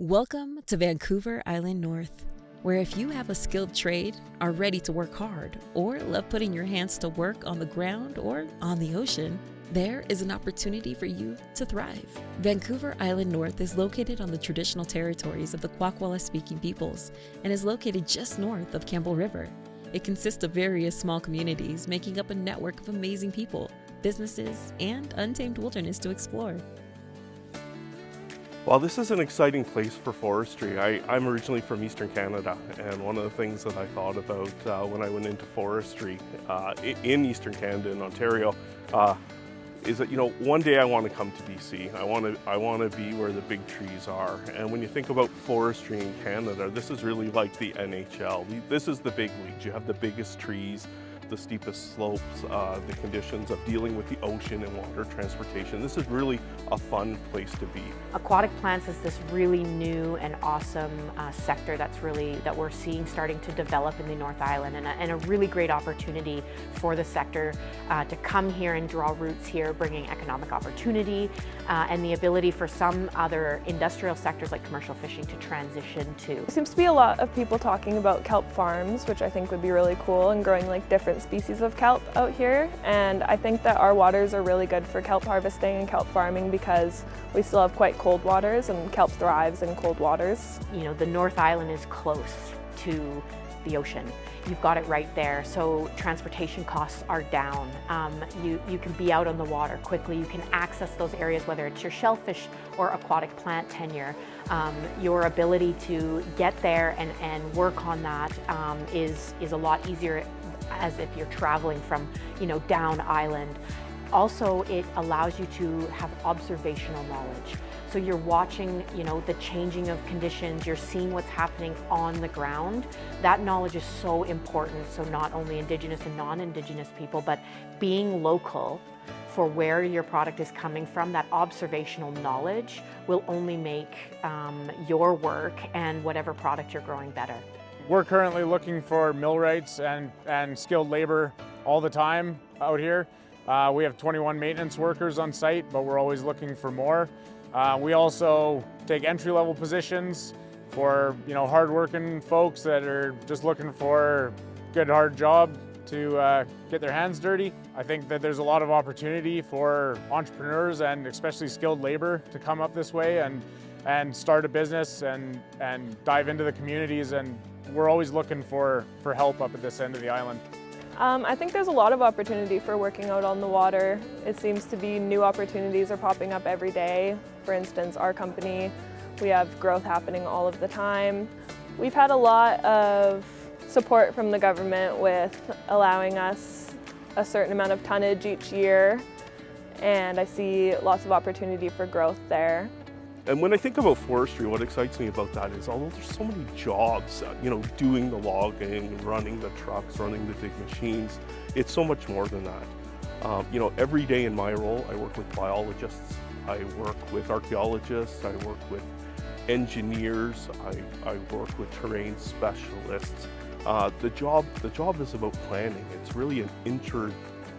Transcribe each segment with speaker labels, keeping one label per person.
Speaker 1: Welcome to Vancouver Island North, where if you have a skilled trade, are ready to work hard, or love putting your hands to work on the ground or on the ocean, there is an opportunity for you to thrive. Vancouver Island North is located on the traditional territories of the Kwakwala-speaking peoples and is located just north of Campbell River. It consists of various small communities making up a network of amazing people, businesses, and untamed wilderness to explore.
Speaker 2: Well, this is an exciting place for forestry. I'm originally from Eastern Canada, and one of the things that I thought about when I went into forestry in Eastern Canada, in Ontario, is that, one day I want to come to BC. I want to be where the big trees are. And when you think about forestry in Canada, this is really like the NHL. This is the big leagues. You have the biggest trees, the steepest slopes, the conditions of dealing with the ocean and water transportation. This is really a fun place to be.
Speaker 3: Aquatic plants is this really new and awesome sector that we're seeing starting to develop in the North Island, and a really great opportunity for the sector to come here and draw roots here, bringing economic opportunity and the ability for some other industrial sectors like commercial fishing to transition to.
Speaker 4: There seems to be a lot of people talking about kelp farms, which I think would be really cool, and growing like different species of kelp out here. And I think that our waters are really good for kelp harvesting and kelp farming because we still have quite cold waters, and kelp thrives in cold waters.
Speaker 3: The North Island is close to the ocean. You've got it right there, so transportation costs are down. You can be out on the water quickly. You can access those areas, whether it's your shellfish or aquatic plant tenure. Your ability to get there and work on that is a lot easier as if you're traveling from down island. Also, it allows you to have observational knowledge. So you're watching, the changing of conditions, you're seeing what's happening on the ground. That knowledge is so important. So not only Indigenous and non-Indigenous people, but being local for where your product is coming from, that observational knowledge will only make your work and whatever product you're growing better.
Speaker 5: We're currently looking for millwrights and skilled labor all the time out here. We have 21 maintenance workers on site, but we're always looking for more. We also take entry-level positions for hard-working folks that are just looking for a good hard job to get their hands dirty. I think that there's a lot of opportunity for entrepreneurs and especially skilled labor to come up this way and start a business and dive into the communities, and we're always looking for help up at this end of the island.
Speaker 4: I think there's a lot of opportunity for working out on the water. It seems to be new opportunities are popping up every day. For instance, our company, we have growth happening all of the time. We've had a lot of support from the government with allowing us a certain amount of tonnage each year, and I see lots of opportunity for growth there.
Speaker 2: And when I think about forestry, what excites me about that is although there's so many jobs, doing the logging, running the trucks, running the big machines, it's so much more than that. Every day in my role, I work with biologists, I work with archaeologists, I work with engineers, I work with terrain specialists. The job is about planning. It's really an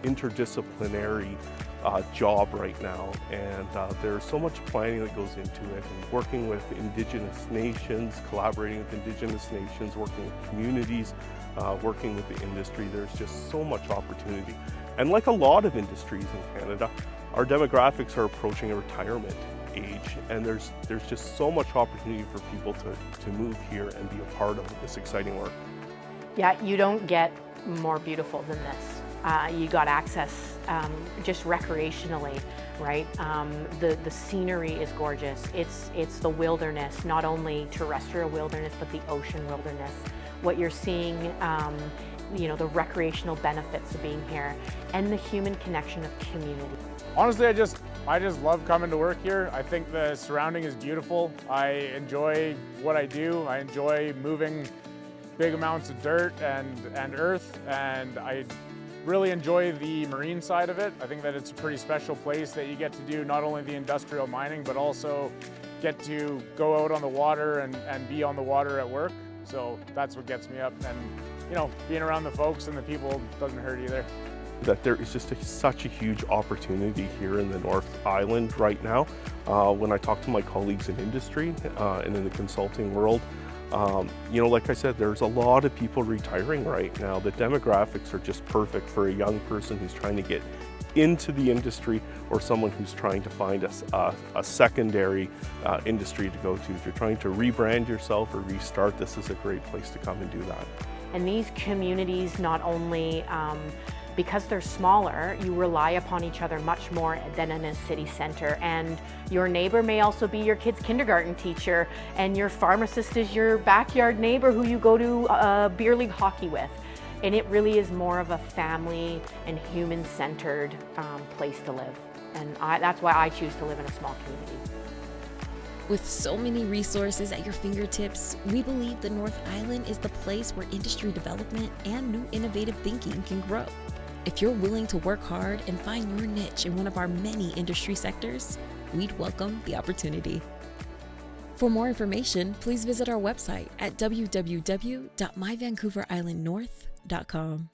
Speaker 2: interdisciplinary job right now, and there's so much planning that goes into it, and working with Indigenous nations, collaborating with Indigenous nations, working with communities, working with the industry. There's just so much opportunity. And like a lot of industries in Canada, our demographics are approaching a retirement age, and there's just so much opportunity for people to move here and be a part of this exciting work.
Speaker 3: Yeah, you don't get more beautiful than this. You got access just recreationally, right? The scenery is gorgeous. It's the wilderness, not only terrestrial wilderness, but the ocean wilderness. What you're seeing, the recreational benefits of being here, and the human connection of community.
Speaker 5: Honestly, I just love coming to work here. I think the surrounding is beautiful. I enjoy what I do. I enjoy moving big amounts of dirt and earth, and I really enjoy the marine side of it. I think that it's a pretty special place that you get to do not only the industrial mining, but also get to go out on the water and be on the water at work. So that's what gets me up, and being around the folks and the people doesn't hurt either.
Speaker 2: that there is just such a huge opportunity here in the North Island right now. When I talk to my colleagues in industry and in the consulting world, like I said, there's a lot of people retiring right now. The demographics are just perfect for a young person who's trying to get into the industry or someone who's trying to find a secondary industry to go to. If you're trying to rebrand yourself or restart, this is a great place to come and do that.
Speaker 3: And these communities, not only because they're smaller, you rely upon each other much more than in a city center. And your neighbor may also be your kid's kindergarten teacher, and your pharmacist is your backyard neighbor who you go to beer league hockey with. And it really is more of a family and human-centered place to live. And that's why I choose to live in a small community.
Speaker 1: With so many resources at your fingertips, we believe the North Island is the place where industry development and new innovative thinking can grow. If you're willing to work hard and find your niche in one of our many industry sectors, we'd welcome the opportunity. For more information, please visit our website at www.myvancouverislandnorth.com.